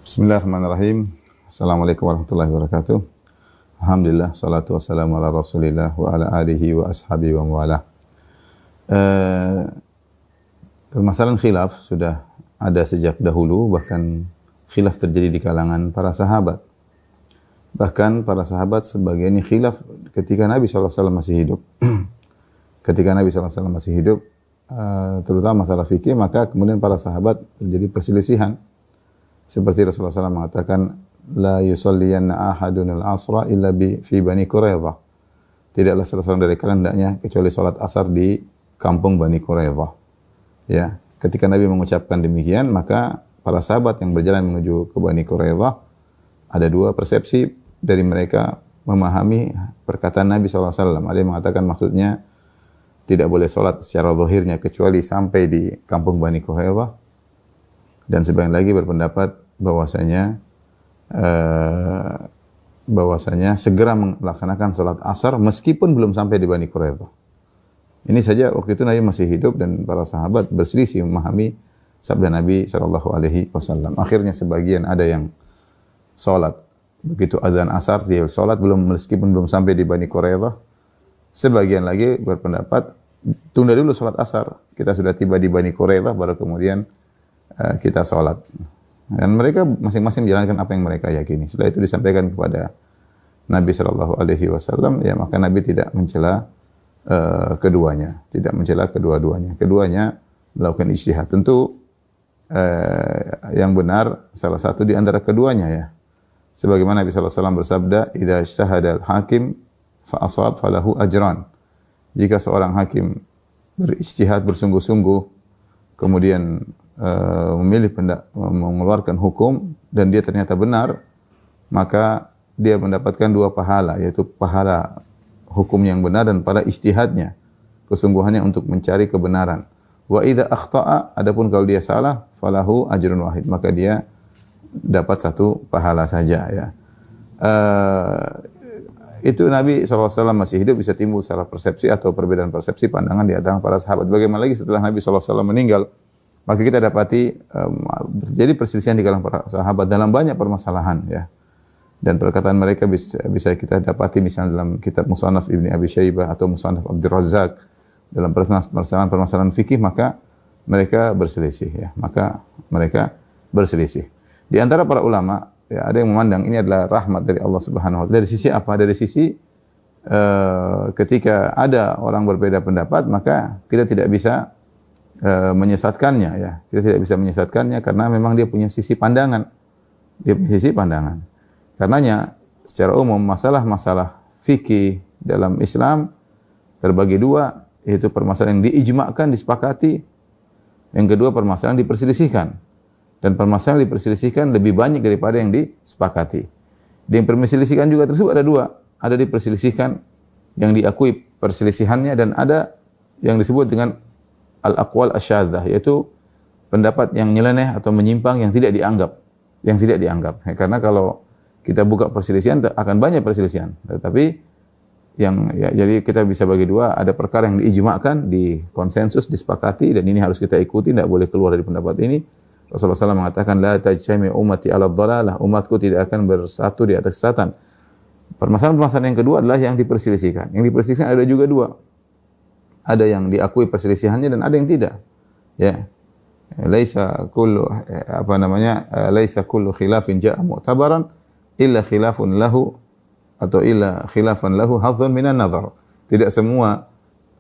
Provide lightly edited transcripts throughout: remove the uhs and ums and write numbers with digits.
Bismillahirrahmanirrahim. Assalamualaikum warahmatullahi wabarakatuh. Alhamdulillah, salatu wassalamu ala rasulillah wa ala alihi wa ashabihi wa mawalah. Permasalahan khilaf sudah ada sejak dahulu, bahkan khilaf terjadi di kalangan para sahabat. Bahkan para sahabat sebagiannya khilaf ketika Nabi SAW masih hidup. Ketika Nabi SAW masih hidup, terutama masalah fikih, maka kemudian para sahabat terjadi perselisihan. Seperti Rasulullah SAW mengatakan, la yusalliyanna ahadun al-asra illa fi Bani Quraidah. Tidaklah salah seorang dari kalian hendaknya kecuali salat asar di kampung Bani Quraidah. Ya, ketika Nabi mengucapkan demikian, maka para sahabat yang berjalan menuju ke Bani Quraidah, ada dua persepsi dari mereka memahami perkataan Nabi SAW. Ada yang mengatakan maksudnya tidak boleh salat secara zahirnya kecuali sampai di kampung Bani Quraidah. Dan sebagian lagi berpendapat bahwasanya segera melaksanakan salat asar meskipun belum sampai di Bani Quraidah. Ini saja waktu itu Nabi masih hidup dan para sahabat berselisih memahami sabda Nabi SAW. Akhirnya sebagian ada yang salat begitu azan asar dia salat meskipun belum sampai di Bani Quraidah. Sebagian lagi berpendapat tunda dulu salat asar, kita sudah tiba di Bani Quraidah baru kemudian kita sholat. Dan mereka masing-masing menjalankan apa yang mereka yakini. Setelah itu disampaikan kepada Nabi SAW, ya maka Nabi tidak mencela keduanya, tidak mencela kedua-duanya. Keduanya melakukan ijtihad. Tentu yang benar salah satu di antara keduanya ya. Sebagaimana Nabi SAW bersabda, "Idza ijtahada al-hakim fa asab falahu ajran." Jika seorang hakim berijtihad bersungguh-sungguh kemudian mengeluarkan hukum dan dia ternyata benar, maka dia mendapatkan dua pahala, yaitu pahala hukum yang benar dan pahala ijtihadnya, kesungguhannya untuk mencari kebenaran. Wa idza akhta'a, adapun kalau dia salah, falahu ajrun wahid, maka dia dapat satu pahala saja ya. Itu Nabi SAW masih hidup bisa timbul salah persepsi atau perbedaan persepsi pandangan di antara para sahabat. Bagaimana lagi setelah Nabi SAW meninggal? Maka kita dapati terjadi perselisihan di kalangan para sahabat dalam banyak permasalahan ya. Dan perkataan mereka bisa kita dapati misalnya dalam kitab Musannaf Ibni Abi Syaibah atau Musannaf Abdul Razzaq dalam permasalahan fikih, maka mereka berselisih ya. Maka mereka berselisih. Di antara para ulama ya, ada yang memandang ini adalah rahmat dari Allah Subhanahu wa taala. Dari sisi apa? Dari sisi ketika ada orang berbeda pendapat, maka kita tidak bisa menyesatkannya ya. Kita tidak bisa menyesatkannya karena memang dia punya sisi pandangan. Dia punya sisi pandangan. Karenanya secara umum masalah-masalah fikih dalam Islam terbagi dua, yaitu permasalahan yang diijma'kan, disepakati. Yang kedua permasalahan diperselisihkan. Dan permasalahan yang diperselisihkan lebih banyak daripada yang disepakati. Di yang diperselisihkan juga tersebut ada dua. Ada diperselisihkan yang diakui perselisihannya dan ada yang disebut dengan al-aqwal asyadzah, yaitu pendapat yang nyeleneh atau menyimpang yang tidak dianggap. Karena kalau kita buka perselisihan akan banyak perselisihan. Tetapi jadi kita bisa bagi dua, ada perkara yang diijma'kan, di konsensus, disepakati dan ini harus kita ikuti, tidak boleh keluar dari pendapat ini. Rasulullah SAW mengatakan la tajtami ummati 'ala dhalalah, umatku tidak akan bersatu di atas kesesatan. Permasalahan yang kedua adalah yang diperselisihkan. Yang diperselisihkan ada juga dua. Ada yang diakui perselisihannya dan ada yang tidak. Ya. Laisa kullu khilafin ja'a mu'tabaran illa khilafun lahu atau illa khilafan lahu hadzun minan nazar. Tidak semua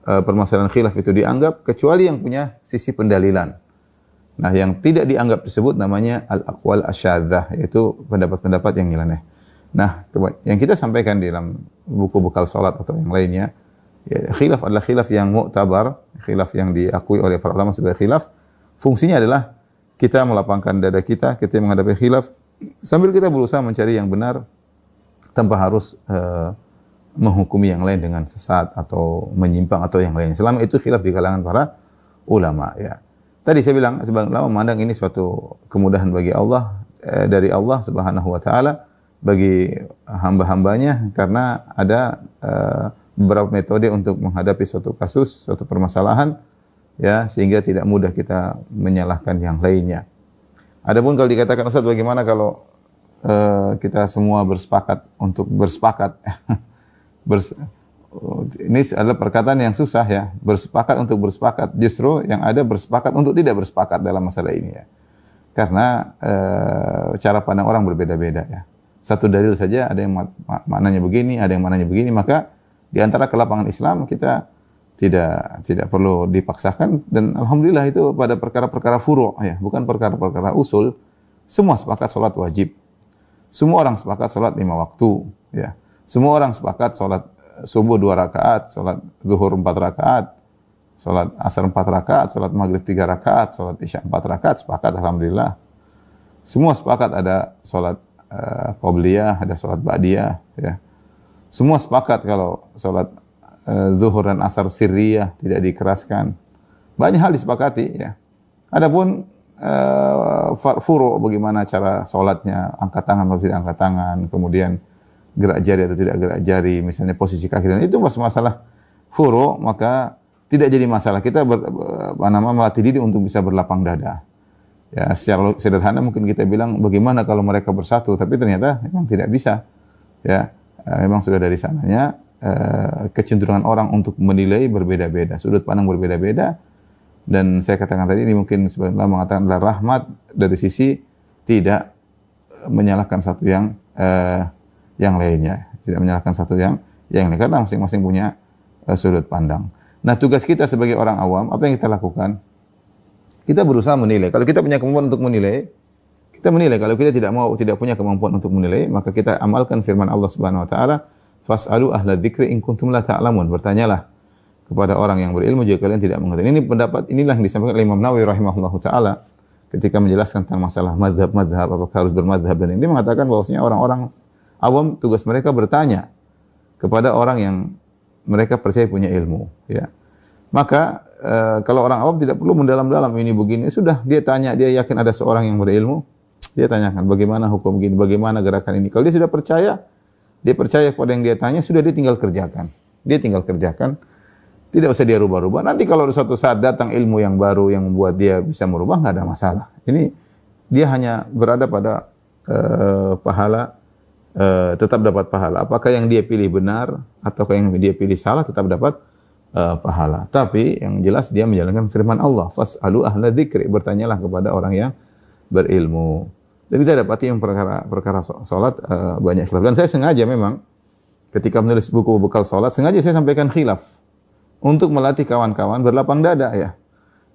permasalahan khilaf itu dianggap kecuali yang punya sisi pendalilan. Nah, yang tidak dianggap tersebut namanya al-aqwal asyadzah, yaitu pendapat-pendapat yang nyeleneh. Nah, yang kita sampaikan di dalam buku bekal salat atau yang lainnya, ya, khilaf adalah khilaf yang mu'tabar, khilaf yang diakui oleh para ulama sebagai khilaf. Fungsinya adalah kita melapangkan dada kita ketika menghadapi khilaf, sambil kita berusaha mencari yang benar tanpa harus menghukumi yang lain dengan sesat atau menyimpang atau yang lainnya. Selama itu khilaf di kalangan para ulama ya. Tadi saya bilang sebagian ulama memandang ini suatu kemudahan bagi Allah, dari Allah Subhanahu wa taala bagi hamba-hambanya, karena ada beberapa metode untuk menghadapi suatu kasus, suatu permasalahan ya, sehingga tidak mudah kita menyalahkan yang lainnya. Adapun kalau dikatakan Ustaz bagaimana kalau kita semua bersepakat untuk bersepakat. Ini adalah perkataan yang susah ya. Bersepakat untuk bersepakat. Justru yang ada bersepakat untuk tidak bersepakat dalam masalah ini ya. Karena cara pandang orang berbeda-beda ya. Satu dalil saja ada yang maknanya begini, ada yang maknanya begini, maka di antara kelapangan Islam kita tidak perlu dipaksakan, dan alhamdulillah itu pada perkara-perkara furu' ya, bukan perkara-perkara usul. Semua sepakat salat wajib. Semua orang sepakat salat 5 waktu ya. Semua orang sepakat salat subuh 2 rakaat, salat zuhur 4 rakaat, salat asar 4 rakaat, salat maghrib 3 rakaat, salat isya 4 rakaat, sepakat alhamdulillah. Semua sepakat ada salat qabliyah, ada salat ba'diyah ya. Semua sepakat kalau salat zuhur dan asar sirriyah tidak dikeraskan. Banyak hal disepakati ya. Adapun furu' bagaimana cara salatnya, angkat tangan atau tidak angkat tangan, kemudian gerak jari atau tidak gerak jari, misalnya posisi kaki, dan itu masalah furu', maka tidak jadi masalah. Kita melatih diri untuk bisa berlapang dada. Ya, secara sederhana mungkin kita bilang bagaimana kalau mereka bersatu, tapi ternyata memang tidak bisa. Ya, memang sudah dari sananya kecenderungan orang untuk menilai berbeda-beda, sudut pandang berbeda-beda, dan saya katakan tadi ini mungkin sebenarnya mengatakan adalah rahmat dari sisi tidak menyalahkan satu yang lainnya, tidak menyalahkan satu yang lain, karena masing-masing punya sudut pandang. Nah, tugas kita sebagai orang awam, apa yang kita lakukan? Kita berusaha menilai. Kalau kita punya kemampuan untuk menilai, kita menilai. Kalau kita tidak punya kemampuan untuk menilai, maka kita amalkan firman Allah Subhanahu wa taala, fas'alu ahla dzikri in kuntum la ta'lamun. Bertanyalah kepada orang yang berilmu jika kalian tidak mengetahui. Ini pendapat inilah yang disampaikan oleh Imam Nawawi rahimahullahu taala ketika menjelaskan tentang masalah mazhab, apakah harus bermazhab, dan ini mengatakan bahwasanya orang-orang awam tugas mereka bertanya kepada orang yang mereka percaya punya ilmu, ya. Maka kalau orang awam tidak perlu mendalam-dalam ini begini, sudah dia tanya, dia yakin ada seorang yang berilmu, dia tanyakan bagaimana hukum begini, bagaimana gerakan ini. Kalau dia sudah percaya, dia percaya pada yang dia tanya, sudah dia tinggal kerjakan. Dia tinggal kerjakan, tidak usah dia rubah-rubah. Nanti kalau suatu saat datang ilmu yang baru yang membuat dia bisa merubah, nggak ada masalah. Ini dia hanya berada pada pahala, tetap dapat pahala. Apakah yang dia pilih benar ataukah yang dia pilih salah, tetap dapat pahala. Tapi yang jelas dia menjalankan firman Allah, fas'alu ahla dzikri, bertanyalah kepada orang yang berilmu. Dan kita dapati yang perkara salat banyak khilaf. Dan saya sengaja memang ketika menulis buku bekal salat, sengaja saya sampaikan khilaf untuk melatih kawan-kawan berlapang dada ya.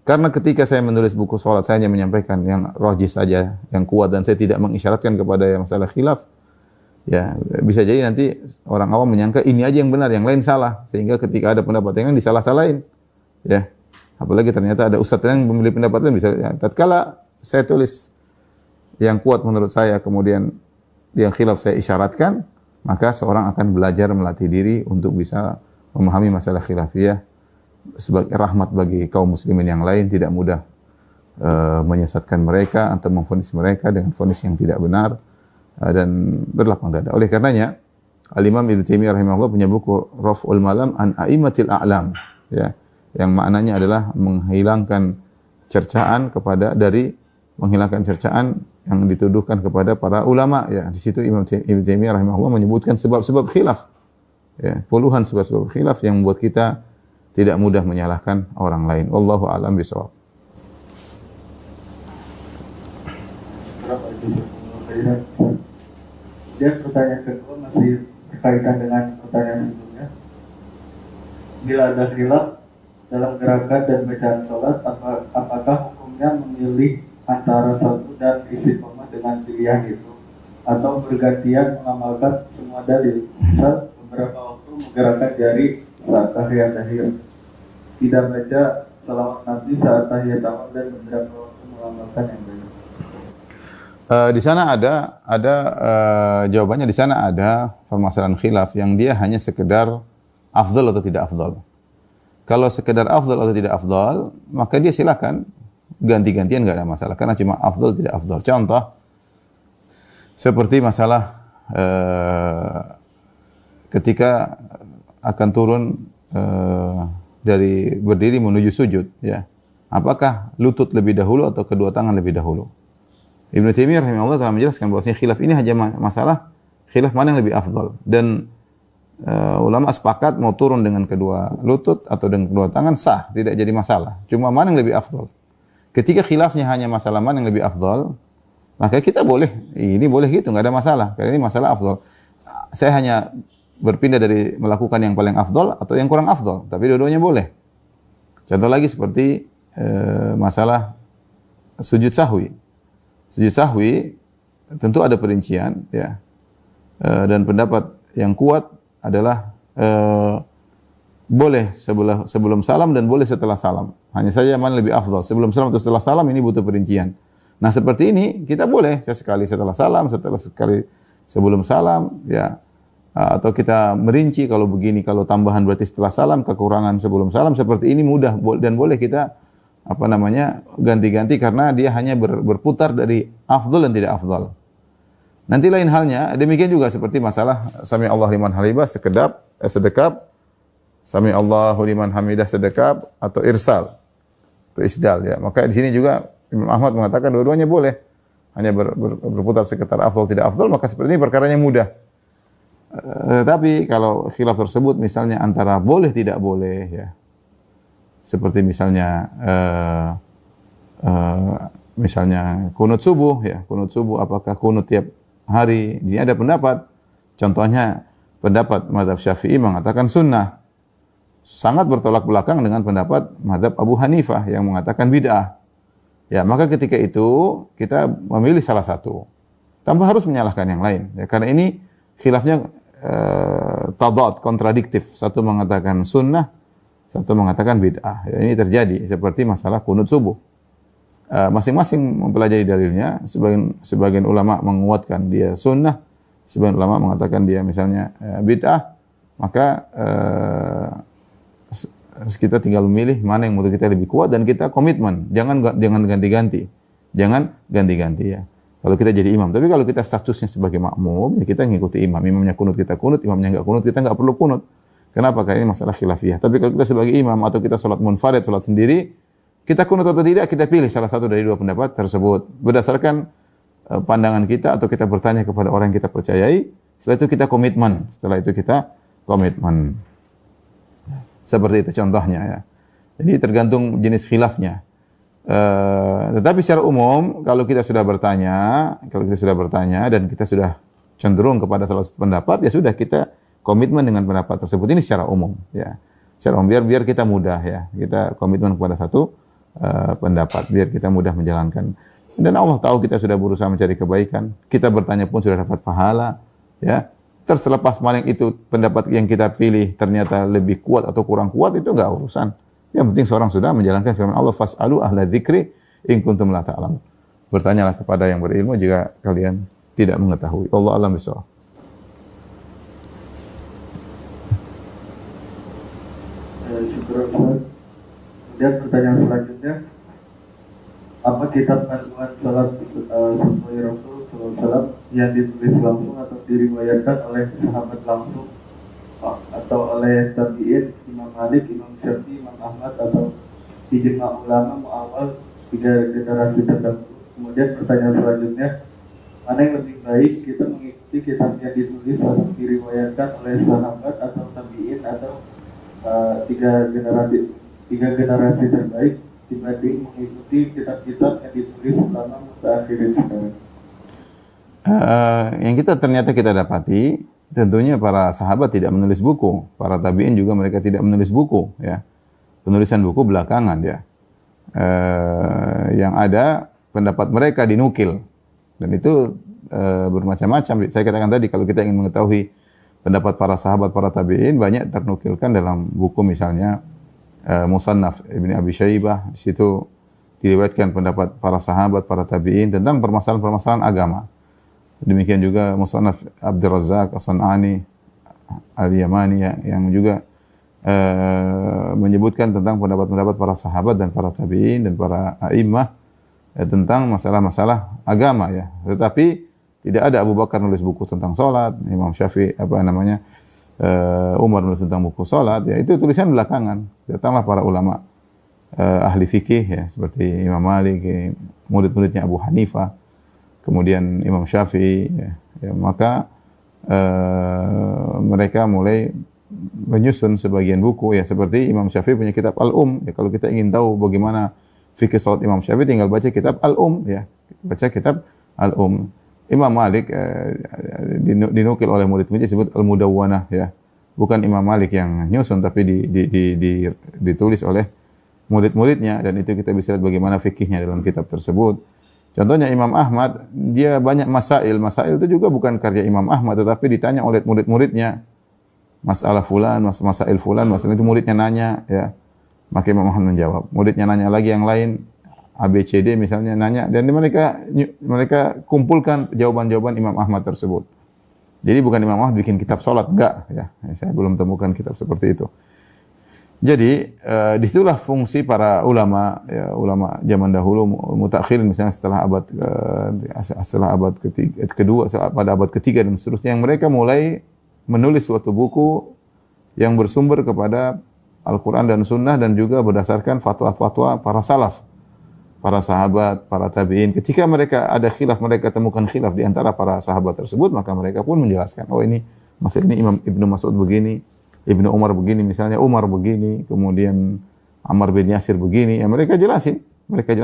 Karena ketika saya menulis buku salat, saya hanya menyampaikan yang rajih saja, yang kuat, dan saya tidak mengisyaratkan kepada yang masalah khilaf. Ya, bisa jadi nanti orang awam menyangka ini aja yang benar, yang lain salah, sehingga ketika ada pendapat yang lain disalah-salahin. Ya. Apalagi ternyata ada ustadz yang memilih pendapat lain, bisa ya, tatkala saya tulis yang kuat menurut saya, kemudian yang khilaf saya isyaratkan, maka seorang akan belajar melatih diri untuk bisa memahami masalah khilafiyah sebagai rahmat bagi kaum muslimin yang lain, tidak mudah menyesatkan mereka atau memvonis mereka dengan vonis yang tidak benar, dan berlapang dada. Oleh karenanya Al-Imam Ibnu Taimiyah rahimahullah punya buku Raf'ul Malam an A'immatil A'lam, ya, yang maknanya adalah menghilangkan cercaan menghilangkan cercaan yang dituduhkan kepada para ulama, ya. Di situ Imam Ibnu Taimiyah rahimahullah menyebutkan sebab-sebab khilaf, ya, puluhan sebab-sebab khilaf yang membuat kita tidak mudah menyalahkan orang lain. Wallahu a'lam bishawab. Dia pertanyaan kedua masih berkaitan dengan pertanyaan sebelumnya. Bila ada khilaf dalam gerakan dan bacaan salat, apakah hukumnya memilih antara satu dan istiqomah dengan pilihan itu, atau bergantian mengamalkan semua dalil? Misal beberapa waktu menggerakkan jari saat tahiyat akhir, tidak baca salawat Nabi saat tahiyat awal, dan beberapa waktu mengamalkan yang lain. Di sana ada jawabannya. Di sana ada permasalahan khilaf yang dia hanya sekedar afdal atau tidak afdal. Kalau sekedar afdal atau tidak afdal, maka dia silakan ganti-gantian, enggak ada masalah, karena cuma afdal tidak afdal. Contoh seperti masalah ketika akan turun dari berdiri menuju sujud, ya. Apakah lutut lebih dahulu atau kedua tangan lebih dahulu? Ibnu Taimiyah rahimahullah telah menjelaskan bahwasanya khilaf ini hanya masalah khilaf mana yang lebih afdal, dan ulama sepakat mau turun dengan kedua lutut atau dengan kedua tangan sah, tidak jadi masalah. Cuma mana yang lebih afdal. Ketika khilafnya hanya masalah mana yang lebih afdal, maka kita boleh, ini boleh gitu, nggak ada masalah. Karena ini masalah afdal. Saya hanya berpindah dari melakukan yang paling afdal atau yang kurang afdal, tapi dua-duanya boleh. Contoh lagi seperti masalah sujud sahwi. Sujud sahwi tentu ada perincian, ya. Dan pendapat yang kuat adalah boleh sebelum salam dan boleh setelah salam. Hanya saja mana lebih afdal, sebelum salam atau setelah salam, ini butuh perincian. Nah, seperti ini kita boleh sesekali setelah salam, sekali sebelum salam, ya. Atau kita merinci kalau begini, kalau tambahan berarti setelah salam, kekurangan sebelum salam, seperti ini mudah dan boleh kita ganti-ganti karena dia hanya berputar dari afdal dan tidak afdal. Nanti lain halnya, demikian juga seperti masalah sami Allahu liman hamidah sedekap, sami Allahu liman hamidah sedekap atau irsal atau isdal, ya. Maka di sini juga Imam Ahmad mengatakan dua-duanya boleh. Hanya berputar sekitar afdal tidak afdal, maka seperti ini perkaranya mudah. Tapi kalau khilaf tersebut misalnya antara boleh tidak boleh, ya. Seperti misalnya misalnya kunut subuh, ya. Kunut subuh apakah kunut tiap hari? Ini ada pendapat. Contohnya pendapat mazhab Syafi'i mengatakan sunnah. Sangat bertolak belakang dengan pendapat mazhab Abu Hanifah yang mengatakan bid'ah. Ya, maka ketika itu kita memilih salah satu, tanpa harus menyalahkan yang lain. Ya, karena ini khilafnya tadad, kontradiktif. Satu mengatakan sunnah, satu mengatakan bid'ah. Ya, ini terjadi seperti masalah kunut subuh. Masing-masing mempelajari dalilnya. Sebagian ulama menguatkan dia sunnah, sebagian ulama mengatakan dia misalnya bid'ah. Maka kita tinggal memilih mana yang menurut kita lebih kuat dan kita komitmen. Jangan ganti-ganti. Jangan ganti-ganti, ya. Kalau kita jadi imam. Tapi kalau kita statusnya sebagai makmum, ya kita ngikuti imam. Imamnya kunut, kita kunut. Imamnya enggak kunut, kita enggak perlu kunut. Kenapa? Karena ini masalah khilafiyah. Tapi kalau kita sebagai imam atau kita sholat munfarid, sholat sendiri, kita kunut atau tidak, kita pilih salah satu dari dua pendapat tersebut. Berdasarkan pandangan kita atau kita bertanya kepada orang yang kita percayai, setelah itu kita komitmen. Seperti itu contohnya, ya. Jadi tergantung jenis khilafnya. Tetapi secara umum kalau kita sudah bertanya dan kita sudah cenderung kepada salah satu pendapat, ya sudah kita komitmen dengan pendapat tersebut. Ini secara umum, ya. Secara umum biar kita mudah, ya. Kita komitmen kepada satu pendapat biar kita mudah menjalankan. Dan Allah tahu kita sudah berusaha mencari kebaikan. Kita bertanya pun sudah dapat pahala, ya. Terselepas maling itu pendapat yang kita pilih ternyata lebih kuat atau kurang kuat, itu enggak urusan. Yang penting seorang sudah menjalankan firman Allah, fas'alu ahla dzikri in kuntum la ta'lamun. Bertanyalah kepada yang berilmu jika kalian tidak mengetahui. Allah a'lam bishawab. Syukur Ustaz. Kemudian pertanyaan selanjutnya, apa kitab panduan salat sesuai Rasul SAW yang ditulis langsung atau diriwayatkan oleh sahabat langsung atau oleh tabi'in, Imam Malik, Imam Syafi'i, Imam Ahmad, atau ijma' ulama muawal 3 generasi terdahulu? Kemudian pertanyaan selanjutnya, mana yang lebih baik, kita mengikuti kitab yang ditulis atau diriwayatkan oleh sahabat atau tabi'in atau tiga generasi terbaik dibanding mengikuti kitab-kitab yang ditulis selama mutaakhirin sekarang? Yang ternyata kita dapati, tentunya para sahabat tidak menulis buku, para tabi'in juga mereka tidak menulis buku, ya. Penulisan buku belakangan, ya. Yang ada pendapat mereka dinukil, dan itu bermacam-macam. Saya katakan tadi, kalau kita ingin mengetahui pendapat para sahabat, para tabi'in, banyak ternukilkan dalam buku misalnya Musannaf Ibn Abi Syaibah. Di situ diriwayatkan pendapat para sahabat, para tabi'in tentang permasalahan-permasalahan agama. Demikian juga Musannaf Abdul Razzaq As-San'ani Al-Yamani yang juga menyebutkan tentang pendapat-pendapat para sahabat dan para tabi'in dan para a'immah tentang masalah-masalah agama, ya. Tetapi tidak ada Abu Bakar nulis buku tentang salat, Imam Syafi'i Umar nulis tentang buku salat, ya. Itu tulisan belakangan. Datanglah para ulama ahli fikih, ya, seperti Imam Malik, murid-muridnya Abu Hanifah, kemudian Imam Syafi'i, maka mereka mulai menyusun sebagian buku, ya seperti Imam Syafi'i punya kitab Al-Um. Ya, kalau kita ingin tahu bagaimana fikih salat Imam Syafi'i, tinggal baca kitab Al-Um, ya, baca kitab Al-Um. Imam Malik dinukil oleh murid-muridnya disebut Al-Mudawwanah, ya. Bukan Imam Malik yang nyusun, tapi ditulis oleh murid-muridnya, dan itu kita bisa lihat bagaimana fikihnya dalam kitab tersebut. Contohnya Imam Ahmad, dia banyak masail. Masail itu juga bukan karya Imam Ahmad, tetapi ditanya oleh murid-muridnya. Masalah fulan, masail fulan, masalah itu muridnya nanya, ya. Maka Imam Ahmad menjawab. Muridnya nanya lagi yang lain, ABCD misalnya nanya, dan mereka kumpulkan jawaban-jawaban Imam Ahmad tersebut. Jadi bukan Imam Ahmad bikin kitab salat, enggak, ya. Saya belum temukan kitab seperti itu. Jadi disitulah fungsi para ulama, ya, ulama zaman dahulu mutakhirin, misalnya setelah abad kedua, pada abad ketiga dan seterusnya, yang mereka mulai menulis suatu buku yang bersumber kepada Al-Quran dan Sunnah, dan juga berdasarkan fatwa-fatwa para salaf, para sahabat, para tabi'in. Ketika mereka ada khilaf, mereka temukan khilaf di antara para sahabat tersebut, maka mereka pun menjelaskan, oh ini masalah ini Imam Ibnu Mas'ud begini, Ibnu Umar begini, misalnya Umar begini, kemudian Ammar bin Yasir begini, ya mereka jelasin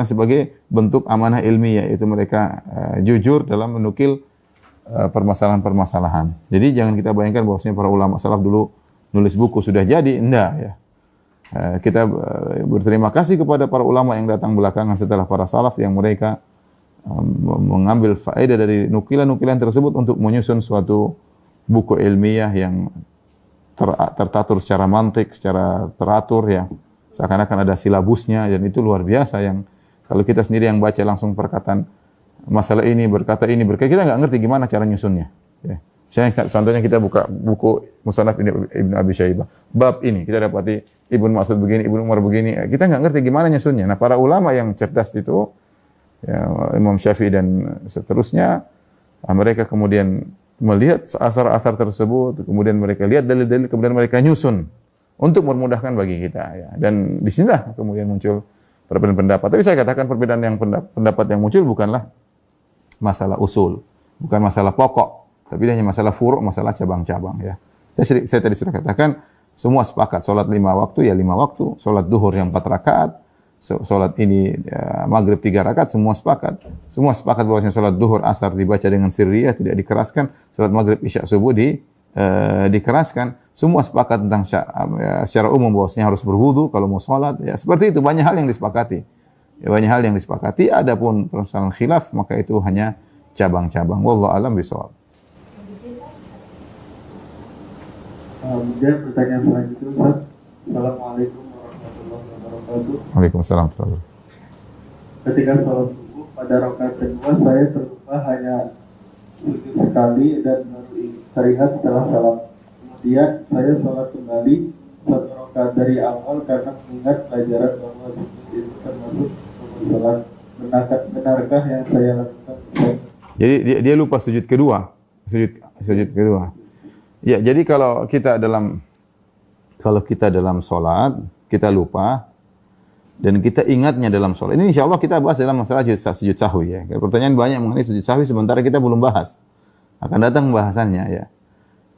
sebagai bentuk amanah ilmiah, yaitu mereka jujur dalam menukil permasalahan-permasalahan. Jadi jangan kita bayangkan bahwasanya para ulama salaf dulu nulis buku sudah jadi, enggak, ya. Kita berterima kasih kepada para ulama yang datang belakangan setelah para salaf, yang mereka mengambil faedah dari nukilan-nukilan tersebut untuk menyusun suatu buku ilmiah yang tertatur secara mantik, secara teratur, ya. Seakan-akan ada silabusnya, dan itu luar biasa, yang kalau kita sendiri yang baca langsung perkataan masalah ini, berkata kita nggak ngerti gimana cara nyusunnya, ya. Misalnya contohnya kita buka buku Musannaf Ibnu Abi Syaibah, bab ini kita dapati Ibnu Mas'ud begini, Ibnu Umar begini, kita nggak ngerti gimana nyusunnya. Nah, para ulama yang cerdas itu, ya, Imam Syafi'i dan seterusnya, mereka kemudian melihat asar-asar tersebut, kemudian mereka lihat dalil-dalil, kemudian mereka nyusun untuk memudahkan bagi kita, ya. Dan disinilah kemudian muncul perbedaan pendapat. Tapi saya katakan perbedaan yang pendapat yang muncul bukanlah masalah usul, bukan masalah pokok, tapi hanya masalah furu', masalah cabang-cabang, ya. Saya tadi sudah katakan, semua sepakat salat 5 waktu, ya 5 waktu, salat duhur yang 4 rakaat, salat ini ya, maghrib 3 rakaat, semua sepakat. Semua sepakat bahwasanya salat duhur asar dibaca dengan sirriyah, tidak dikeraskan, salat maghrib isya subuh dikeraskan. Semua sepakat tentang secara umum bahwasanya harus berwudu kalau mau salat, ya. Seperti itu, banyak hal yang disepakati. Ya, banyak hal yang disepakati, adapun permasalahan khilaf maka itu hanya cabang-cabang. Wallahu a'lam bishawab. Kemudian pertanyaan selanjutnya, Ustaz. Assalamualaikum warahmatullahi wabarakatuh. Waalaikumsalam warahmatullahi wabarakatuh. Ketika sholat subuh pada rakaat kedua, saya terlupa hanya sujud sekali dan baru teringat setelah salam. Kemudian saya sholat kembali 1 rakaat dari awal karena mengingat pelajaran bahwa sujud itu termasuk rukun salat. Benarkah yang saya lakukan? Jadi dia lupa sujud kedua. Sujud kedua. Ya, jadi kalau kita dalam salat, kita lupa dan kita ingatnya dalam salat. Ini insyaallah kita bahas dalam masalah sujud sahwi, ya. Pertanyaan banyak mengenai sujud sahwi sementara kita belum bahas. Akan datang pembahasannya, ya.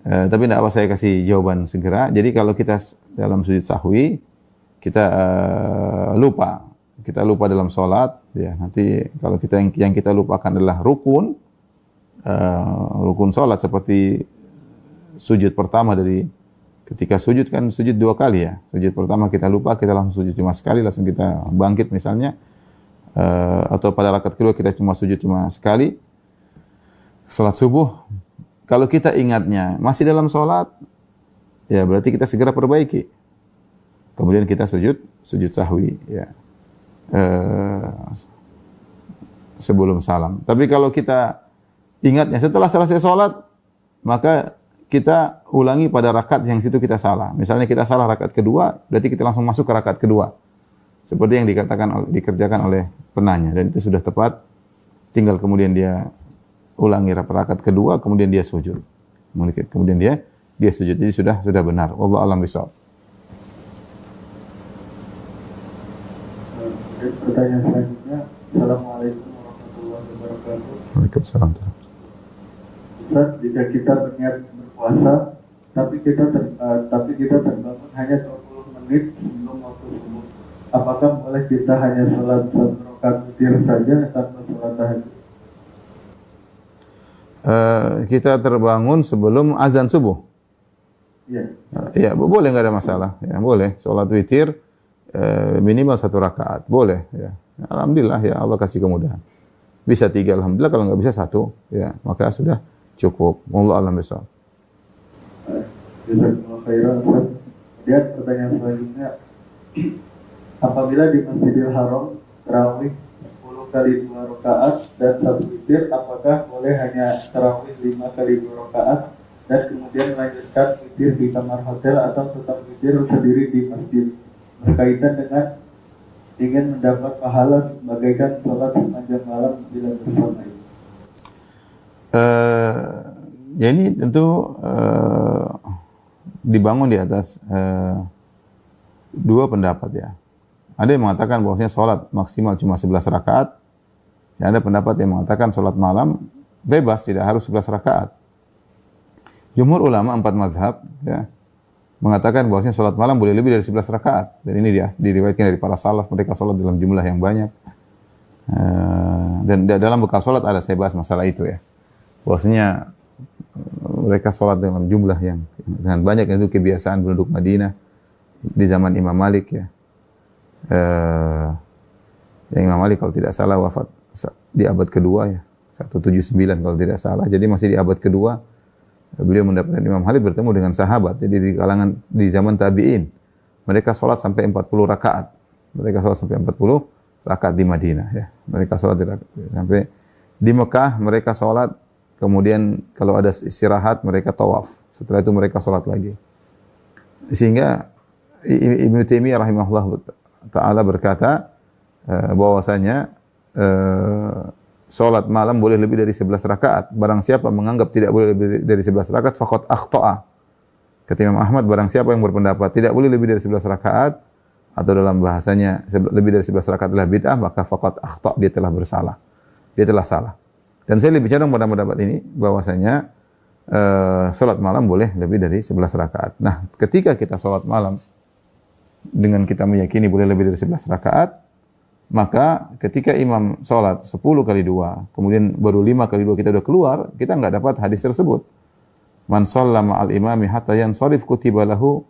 Tapi tidak apa, saya kasih jawaban segera. Jadi kalau kita dalam sujud sahwi, kita lupa dalam salat, ya. Nanti kalau yang kita lupakan adalah rukun salat, seperti sujud pertama dari ketika sujud kan sujud 2 kali, ya. Sujud pertama kita lupa, kita langsung sujud cuma sekali, langsung kita bangkit misalnya. Atau pada rakaat kedua kita sujud cuma sekali. Salat subuh, kalau kita ingatnya masih dalam salat, ya berarti kita segera perbaiki. Kemudian kita sujud sahwi, ya. Sebelum salam. Tapi kalau kita ingatnya setelah selesai salat, maka kita ulangi pada rakaat yang situ kita salah. Misalnya kita salah rakaat kedua, berarti kita langsung masuk ke rakaat kedua. Seperti yang dikerjakan oleh penanya, dan itu sudah tepat. Tinggal kemudian dia ulangi rakaat kedua, kemudian dia sujud. Kemudian dia sujud. Jadi sudah benar. Wallahu a'lam bishawab. Pertanyaan selanjutnya. Assalamualaikum warahmatullahi wabarakatuh. Waalaikumsalam. Ustaz, jika kita berniat berpuasa, tapi kita terbangun hanya 20 menit sebelum waktu subuh, apakah boleh kita hanya sholat 1 rakaat witir saja tanpa sholat tahajud? Kita terbangun sebelum azan subuh. Iya. Ya, boleh, nggak ada masalah. Ya, boleh. Sholat witir minimal 1 rakaat, boleh. Ya. Alhamdulillah, ya Allah kasih kemudahan. Bisa 3, alhamdulillah. Kalau nggak bisa 1, ya maka sudah cukup. Wallahu a'lam bishawab. Jazakumullah khairan, Ustaz. Kemudian pertanyaan selanjutnya, apabila di Masjidil Haram tarawih 10 kali 2 rakaat dan 1 witir, apakah boleh hanya tarawih 5 kali 2 rakaat dan kemudian melanjutkan witir di kamar hotel atau tetap witir sendiri di masjid, berkaitan dengan ingin mendapat pahala sebagaikan sholat sepanjang malam bila bersama ini? Ya ini tentu dibangun di atas 2 pendapat ya. Ada yang mengatakan bahwasanya sholat maksimal cuma 11 rakaat, dan ada pendapat yang mengatakan sholat malam bebas, tidak harus 11 rakaat. Jumhur ulama 4 mazhab ya, mengatakan bahwasanya sholat malam boleh lebih dari 11 rakaat. Dan ini diriwayatkan dari para salaf, mereka sholat dalam jumlah yang banyak. Dan dalam bekal sholat ada, saya bahas masalah itu ya. Bahwasanya mereka sholat dalam jumlah yang sangat banyak, itu kebiasaan penduduk Madinah di zaman Imam Malik ya. Yang Imam Malik kalau tidak salah wafat di abad kedua ya, 179 kalau tidak salah. Jadi masih di abad kedua beliau mendapatkan Imam Malik bertemu dengan sahabat. Jadi di kalangan di zaman tabi'in mereka sholat sampai 40 rakaat. Mereka sholat sampai 40 rakaat di Madinah ya. Mereka sholat sampai di Mekah, mereka sholat, kemudian kalau ada istirahat mereka tawaf. Setelah itu mereka sholat lagi. Sehingga Ibnu Taimiyah rahimahullah ta'ala berkata bahwasanya sholat malam boleh lebih dari 11 rakaat. Barang siapa menganggap tidak boleh lebih dari 11 rakaat, faqad akhta'a. Kata Imam Ahmad, barang siapa yang berpendapat tidak boleh lebih dari 11 rakaat, atau dalam bahasanya lebih dari 11 rakaat adalah bid'ah, maka faqad akhta', dia telah bersalah. Dia telah salah. Dan saya lebih condong pada pendapat ini, bahwasanya sholat malam boleh lebih dari 11 rakaat. Nah, ketika kita sholat malam dengan kita meyakini boleh lebih dari 11 rakaat, maka ketika imam sholat 10 kali 2, kemudian baru 5 kali 2 kita udah keluar, kita nggak dapat hadis tersebut. Man shalla ma'al imami hatta yansharif kutiba lahu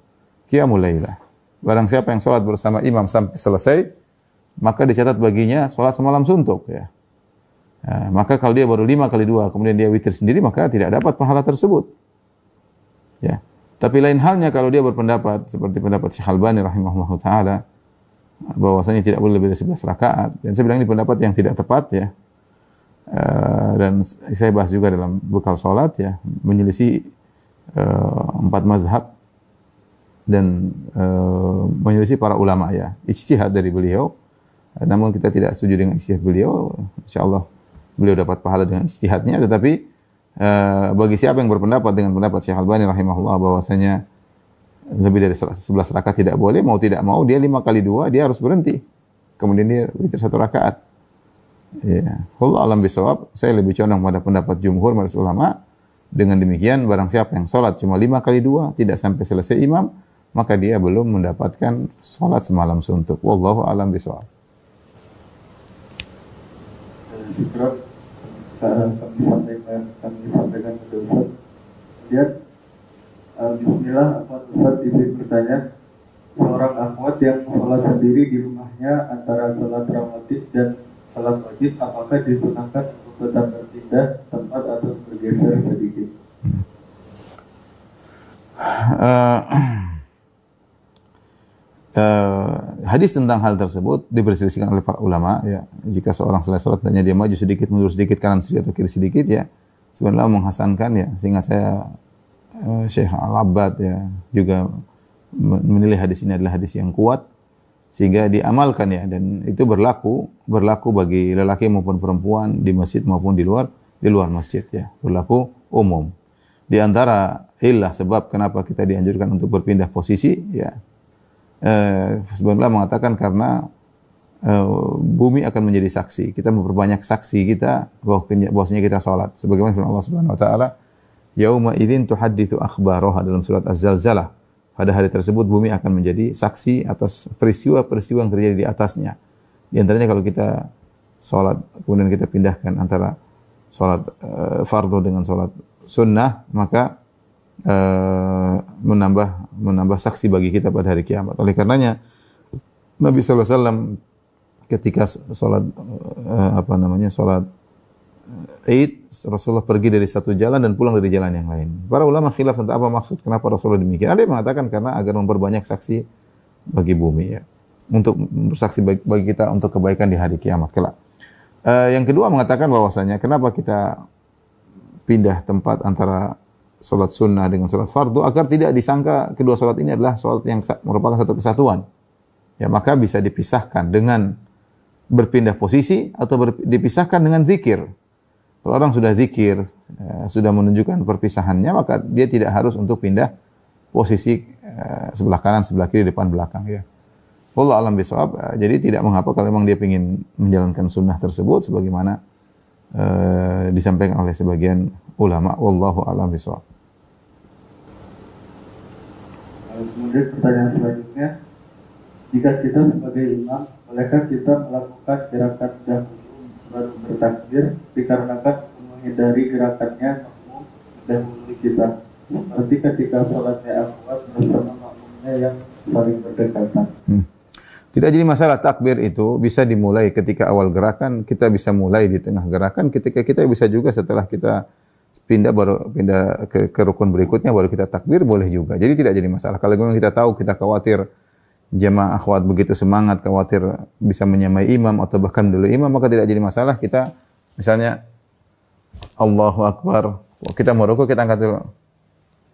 qiyamul lailah. Barang siapa yang sholat bersama imam sampai selesai, maka dicatat baginya sholat semalam suntuk ya. Nah, maka kalau dia baru 5 kali 2, kemudian dia witir sendiri, maka tidak dapat pahala tersebut. Ya. Tapi lain halnya kalau dia berpendapat seperti pendapat Syekh Albani rahimahullahu taala, bahwasanya tidak boleh lebih dari 11 rakaat. Dan saya bilang ini pendapat yang tidak tepat ya. Dan saya bahas juga dalam bekal salat ya, menyelisih 4 mazhab dan menyelisih para ulama ya. Ijtihad dari beliau. Namun kita tidak setuju dengan ijtihad beliau. Insyaallah beliau dapat pahala dengan ijtihadnya, tetapi bagi siapa yang berpendapat dengan pendapat Syekh Albani rahimahullah bahwasanya lebih dari 11 rakaat tidak boleh, mau tidak mau dia 5 kali 2 dia harus berhenti. Kemudian dia witir 1 rakaat. Ya, wallahu a'lam bishawab. Saya lebih condong pada pendapat jumhur mayoritas ulama. Dengan demikian barang siapa yang salat cuma 5 kali 2 tidak sampai selesai imam, maka dia belum mendapatkan salat semalam suntuk. Wallahu a'lam bishawab. Kami sampaikan ke Ustaz. Kemudian bismillah, Ustaz izin bertanya, seorang akhwat yang sholat sendiri di rumahnya antara sholat rawatib dan sholat wajib, apakah disunahkan untuk tetap berpindah tempat atau bergeser sedikit? Hadis tentang hal tersebut diperselisihkan oleh para ulama ya. Jika seorang selesai salat hanya dia maju sedikit, mundur sedikit, kanan sedikit atau kiri sedikit ya, sebenarnya menghasankan ya. Sehingga saya Syekh Al-Abbad ya juga menilai hadis ini adalah hadis yang kuat sehingga diamalkan ya, dan itu berlaku bagi lelaki maupun perempuan di masjid maupun di luar masjid ya, berlaku umum. Di antara illah sebab kenapa kita dianjurkan untuk berpindah posisi ya, sebenarnya mengatakan karena bumi akan menjadi saksi. Kita memperbanyak saksi kita bahwasanya kita salat. Sebagaimana firman Allah Subhanahu wa taala, "Yauma idzin tuhadditsu akhbaraha" dalam surat Az-Zalzalah. Pada hari tersebut bumi akan menjadi saksi atas peristiwa-peristiwa yang terjadi di atasnya. Di antaranya kalau kita salat kemudian kita pindahkan antara salat fardhu dengan salat sunnah, maka menambah saksi bagi kita pada hari kiamat. Oleh karenanya Nabi sallallahu alaihi wasallam ketika salat salat Id, Rasulullah pergi dari satu jalan dan pulang dari jalan yang lain. Para ulama khilaf tentang apa maksud kenapa Rasulullah demikian. Ada yang mengatakan karena agar memperbanyak saksi bagi bumi, ya, untuk bersaksi bagi kita untuk kebaikan di hari kiamat kelak. Yang kedua mengatakan bahwasanya kenapa kita pindah tempat antara salat sunnah dengan salat fardu agar tidak disangka kedua salat ini adalah salat yang merupakan satu kesatuan. Ya, maka bisa dipisahkan dengan berpindah posisi atau dipisahkan dengan zikir. Kalau orang sudah zikir, sudah menunjukkan perpisahannya, maka dia tidak harus untuk pindah posisi sebelah kanan, sebelah kiri, depan, belakang, ya. Wallahu a'lam bishawab. Jadi tidak mengapa kalau memang dia ingin menjalankan sunnah tersebut sebagaimana disampaikan oleh sebagian ulama. Wallahu a'lam bishawab. Kemudian pertanyaan selanjutnya, jika kita sebagai imam, bolehkah kita melakukan gerakan dahulu baru bertakbir dikarenakan menghindari gerakannya makmum dahulu kita, seperti ketika sholatnya akhwat bersama makmumnya yang saling berdekatan? Tidak jadi masalah. Takbir itu bisa dimulai ketika awal gerakan, kita bisa mulai di tengah gerakan, ketika kita bisa juga setelah kita pindah ke rukun berikutnya baru kita takbir, boleh juga. Jadi tidak jadi masalah. Kalau memang kita tahu, kita khawatir jemaah akhwat begitu semangat, khawatir bisa menyamai imam atau bahkan dulu imam, maka tidak jadi masalah. Kita misalnya Allahu Akbar, kita mau rukuk kita angkat dulu,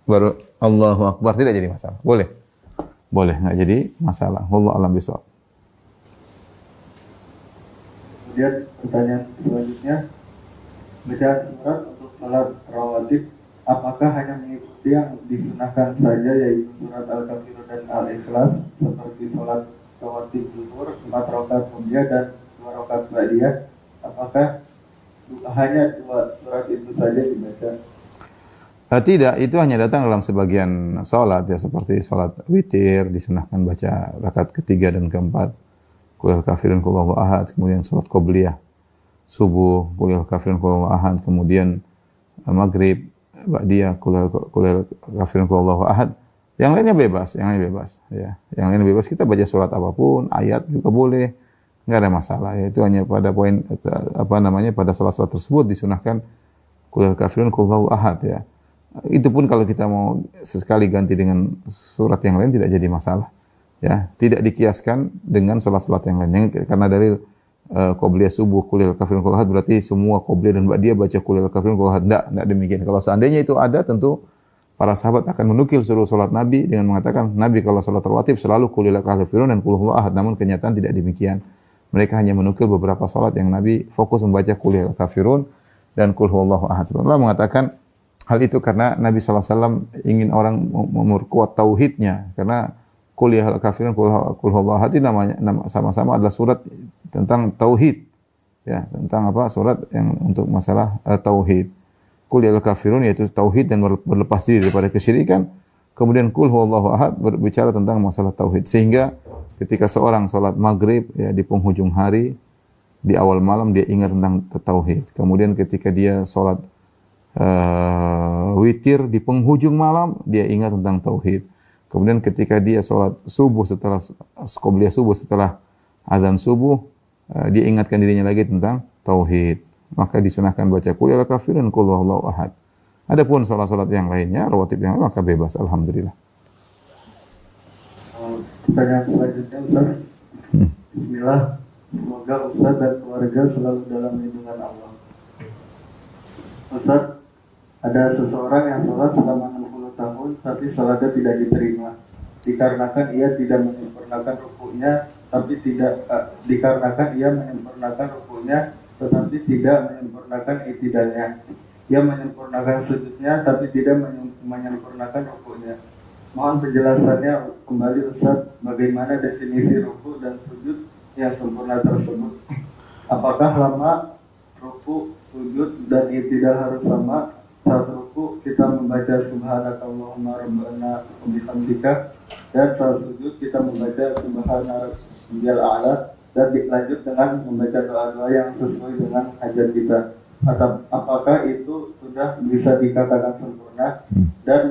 baru Allahu Akbar, tidak jadi masalah. Boleh, nggak jadi masalah. Wallahu a'lam bishawab. Kemudian pertanyaan selanjutnya, bacaan surat untuk salat rawatib apakah hanya mengikuti yang disunahkan saja, yaitu surat Al-Kafirun dan Al-Ikhlas, seperti sholat rawatib zuhur 4 rakaat mulia dan 2 rakaat ba'diyah? Apakah hanya 2 surat itu saja dibaca? Tidak, itu hanya datang dalam sebagian sholat, ya, seperti sholat witir disunahkan baca rakaat ketiga dan keempat Qul Kafirun Qul Huwallahu Ahad, kemudian sholat qobliyah subuh Qul Kafirun Qul Huwallahu Ahad, kemudian maghrib ba'diyah Qul Kafirun Qul Huwallahu Ahad. Yang lainnya bebas, ya. Yang lainnya bebas, kita baca surat apapun, ayat juga boleh, enggak ada masalah, ya. Itu hanya pada poin pada sholat-sholat tersebut disunahkan Qul Kafirun Qul Huwallahu Ahad, ya. Itu pun kalau kita mau sesekali ganti dengan surat yang lain tidak jadi masalah, ya. Tidak dikiaskan dengan sholat-sholat yang lain, karena dalil qobliyah subuh Qul Kafirun Qul Ahad berarti semua qobliyah dan ba'diyah baca Qul Kafirun Qul Ahad. Enggak demikian. Kalau seandainya itu ada, tentu para sahabat akan menukil seluruh sholat Nabi dengan mengatakan, Nabi kalau sholat rawatib selalu Qul Kafirun dan Qul Huwallahu Ahad. Namun kenyataan tidak demikian. Mereka hanya menukil beberapa sholat yang Nabi fokus membaca Qul Kafirun dan Qul Huwallahu Ahad. Allah mengatakan hal itu karena Nabi SAW ingin orang memperkuat tauhidnya, karena Qul Kafirun Qul Huwallahu Ahad itu namanya sama-sama adalah surat tentang tauhid, ya, tentang surat yang untuk masalah tauhid. Qul Kafirun yaitu tauhid dan berlepas diri daripada kesyirikan. Kemudian Qul Huwallahu Ahad berbicara tentang masalah tauhid. Sehingga ketika seorang salat maghrib, ya, di penghujung hari, di awal malam dia ingat tentang tauhid. Kemudian ketika dia salat witir di penghujung malam, dia ingat tentang tauhid. Kemudian ketika dia sholat subuh setelah qobliyah subuh, setelah azan subuh, dia ingatkan dirinya lagi tentang tauhid. Maka disunahkan baca Qul Kafirun Qul Huwallahu Ahad. Adapun sholat-sholat yang lainnya, rawatib yang lain, maka bebas, alhamdulillah. Pertanyaan selanjutnya, Ustaz. Bismillah, semoga Ustaz dan keluarga selalu dalam lindungan Allah. Ustaz, ada seseorang yang sholat selama 60 tahun tapi sholatnya tidak diterima dikarenakan ia tidak menyempurnakan rukuknya tetapi tidak menyempurnakan i'tidalnya. Ia menyempurnakan sujudnya tapi tidak menyempurnakan rukuknya. Mohon penjelasannya kembali, Ustaz, bagaimana definisi rukuk dan sujud yang sempurna tersebut? Apakah lama ruku, sujud, dan tidak harus sama? Saat ruku kita membaca subhanakallahumma rabbana wa bihamdika, dan saat sujud kita membaca subhana rabbiyal a'la, dan dilanjut dengan membaca doa-doa yang sesuai dengan hajat kita. Atau apakah itu sudah bisa dikatakan sempurna? Dan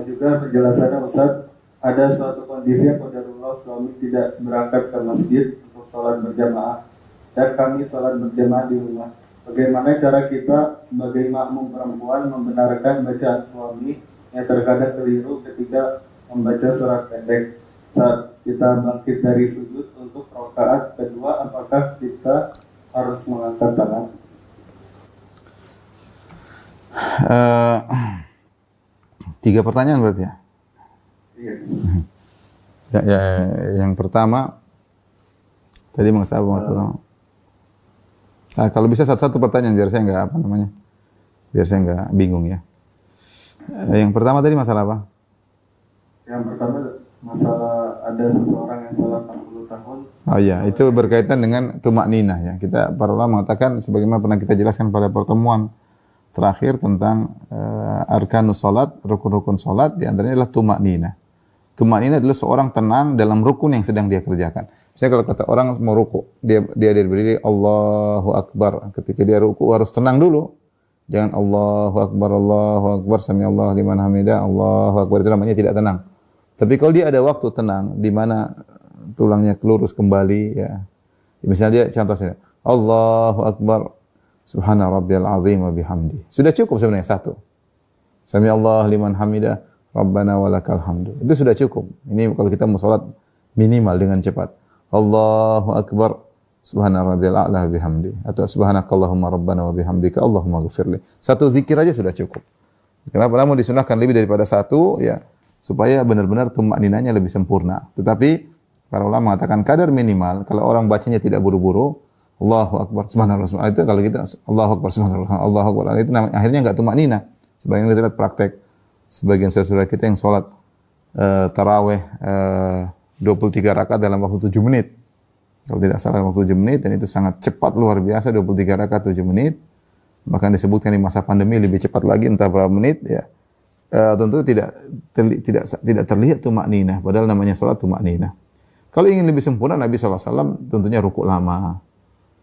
juga penjelasannya Ustaz, ada suatu kondisi yang qadarullah suami tidak berangkat ke masjid untuk sholat berjamaah dan kami sholat berjamaah di rumah. Bagaimana cara kita sebagai makmum perempuan membenarkan bacaan suami yang terkadang keliru ketika membaca surat pendek? Saat kita bangkit dari sujud untuk rakaat kedua, apakah kita harus mengangkat tangan? Tiga pertanyaan berarti ya? Iya. Yang pertama tadi masalah pertama. Kalau bisa satu-satu pertanyaan biar saya nggak bingung ya. Yang pertama tadi masalah apa? Yang pertama masalah ada seseorang yang sholat 40 tahun. Oh iya, itu berkaitan dengan tumak ninah ya. Kita para ulama mengatakan sebagaimana pernah kita jelaskan pada pertemuan terakhir tentang arkanus salat, rukun-rukun salat, di antaranya adalah tumak ninah. Tumak ninah adalah seorang tenang dalam rukun yang sedang dia kerjakan. Misalnya kalau kata orang mau ruku, dia berdiri Allahu Akbar. Ketika dia ruku harus tenang dulu. Jangan Allahu Akbar, sami Allah liman hamidah, Allahu Akbar, itu namanya tidak tenang. Tapi kalau dia ada waktu tenang di mana tulangnya lurus kembali ya. Misalnya dia contoh saja, Allahu Akbar, subhana rabbiyal azim wa bihamdi. Sudah cukup sebenarnya satu. Sami Allah liman hamidah, Rabbana walakal hamdu. Itu sudah cukup. Ini kalau kita mau salat minimal dengan cepat. Allahu Akbar, subhana rabbiyal a'la bihamdi. Atau subhanakallahumma rabbana wa bihamdika Allahumma ghfirli. Satu zikir aja sudah cukup. Kenapa? Namun disunahkan lebih daripada satu ya, supaya benar-benar tumak ninahnya lebih sempurna. Tetapi para ulama mengatakan kadar minimal kalau orang bacanya tidak buru-buru, Allahu Akbar, subhanallah. Itu kalau kita Allahu Akbar, subhanallah, Allahu Akbar, itu namanya akhirnya enggak tumak ninah. Sebagian kita lihat praktek sebagian saudara kita yang sholat taraweh 23 rakaat dalam waktu 7 menit. Kalau tidak salah dalam waktu 7 menit, dan itu sangat cepat luar biasa, 23 rakaat 7 menit. Bahkan disebutkan di masa pandemi lebih cepat lagi, entah berapa menit ya. Tentu tidak terlihat tumak ninah, padahal namanya sholat tumak ninah. Kalau ingin lebih sempurna, Nabi SAW tentunya rukuk lama,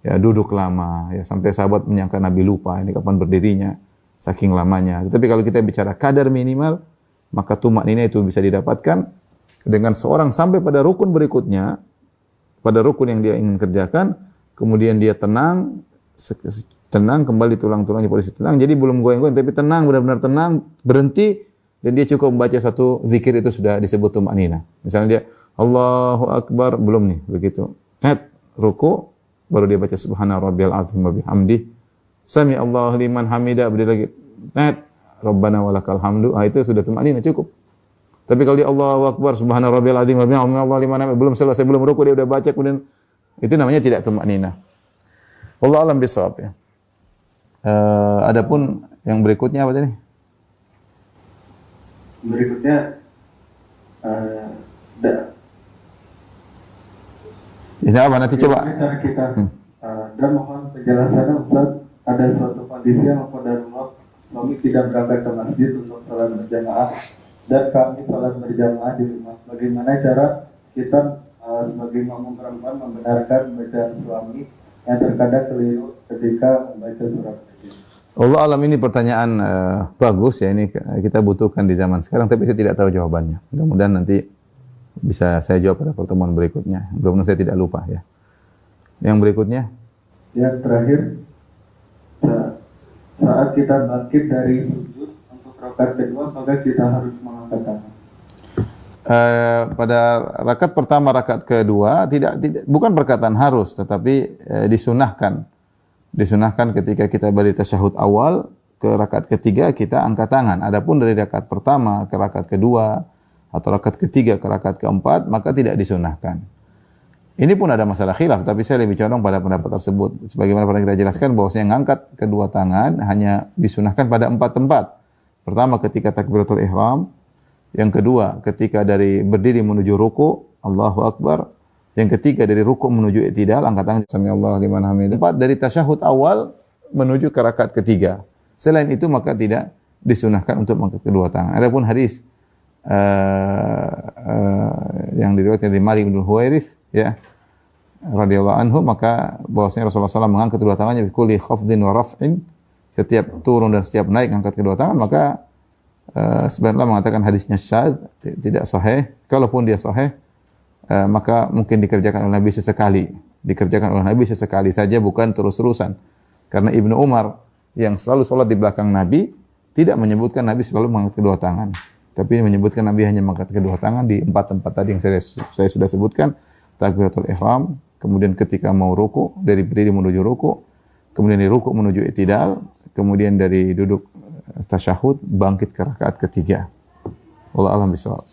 ya duduk lama, ya sampai sahabat menyangka Nabi lupa ini kapan berdirinya. Saking lamanya. Tetapi kalau kita bicara kadar minimal, maka tumak ninah itu bisa didapatkan dengan seorang sampai pada rukun berikutnya, pada rukun yang dia ingin kerjakan, kemudian dia tenang kembali tulang-tulangnya posisi tenang, jadi belum goyang-goyang, tapi tenang, benar-benar tenang, berhenti, dan dia cukup membaca satu zikir, itu sudah disebut tumak ninah. Misalnya dia Allahu Akbar, belum nih, begitu. Ruku, baru dia baca subhana rabbiyal azim wa bihamdi. Sami Allah liman hamidah, berdiri lagi. Rabbana walakal hamdu. Itu sudah tumak ninah, cukup. Tapi kalau dia Allahu Akbar, subhana rabbiyal azim wa bihamdihi, Allah liman hamidah, belum selesai, belum ruku, dia udah baca, kemudian itu namanya tidak tumak ninah. Wallahu a'lam bishawab ya. Adapun yang berikutnya apa tadi? Berikutnya ini apa nanti coba? Cara kita dan mohon penjelasannya Ustaz. Ada suatu kondisi yang qadarullah suami tidak berangkat ke masjid untuk salat berjamaah dan kami salat berjamaah di rumah. Bagaimana cara kita sebagai makmum perempuan membenarkan bacaan suami yang terkadang keliru ketika membaca surat Al-Fatihah? Allah alam, ini pertanyaan bagus ya, ini kita butuhkan di zaman sekarang, tapi saya tidak tahu jawabannya. Mudah-mudahan nanti bisa saya jawab pada pertemuan berikutnya. Mudah-mudahan saya tidak lupa ya. Yang berikutnya? Yang terakhir, saat kita bangkit dari sujud untuk rakaat kedua, maka kita harus mengangkat tangan. Pada rakaat pertama, rakaat kedua bukan perkataan harus, tetapi disunahkan. Disunahkan ketika kita balik tasyahud awal ke rakaat ketiga kita angkat tangan. Adapun dari rakaat pertama ke rakaat kedua atau rakaat ketiga ke rakaat keempat, maka tidak disunahkan. Ini pun ada masalah khilaf, tapi saya lebih condong pada pendapat tersebut. Sebagaimana pernah kita jelaskan bahwasanya ngangkat kedua tangan hanya disunahkan pada 4 tempat. Pertama ketika takbiratul ihram, yang kedua ketika dari berdiri menuju ruku, Allahu Akbar, Yang ketiga dari rukuk menuju i'tidal, angkat tangan sami Allah liman hamidah. Empat dari tasyahud awal menuju ke rakaat ketiga. Selain itu maka tidak disunahkan untuk mengangkat kedua tangan. Adapun hadis yang diriwayatkan dari Malik bin Huwairits ya radhiyallahu anhu, maka bahwasanya Rasulullah SAW mengangkat kedua tangannya bi kulli khafdin wa raf'in, setiap turun dan setiap naik angkat kedua tangan, maka sebenarnya mengatakan hadisnya syadz, tidak sahih. Kalaupun dia sahih, maka mungkin dikerjakan oleh Nabi sesekali. Dikerjakan oleh Nabi sesekali saja, bukan terus-terusan. Karena Ibnu Umar yang selalu sholat di belakang Nabi, tidak menyebutkan Nabi selalu mengangkat kedua tangan. Tapi menyebutkan Nabi hanya mengangkat kedua tangan di 4 tempat tadi yang saya sudah sebutkan. Takbiratul ihram, kemudian ketika mau ruku, dari berdiri menuju ruku, kemudian dari ruku menuju i'tidal, kemudian dari duduk tasyahud bangkit ke rakaat ketiga. Wallahu a'lam bishawab.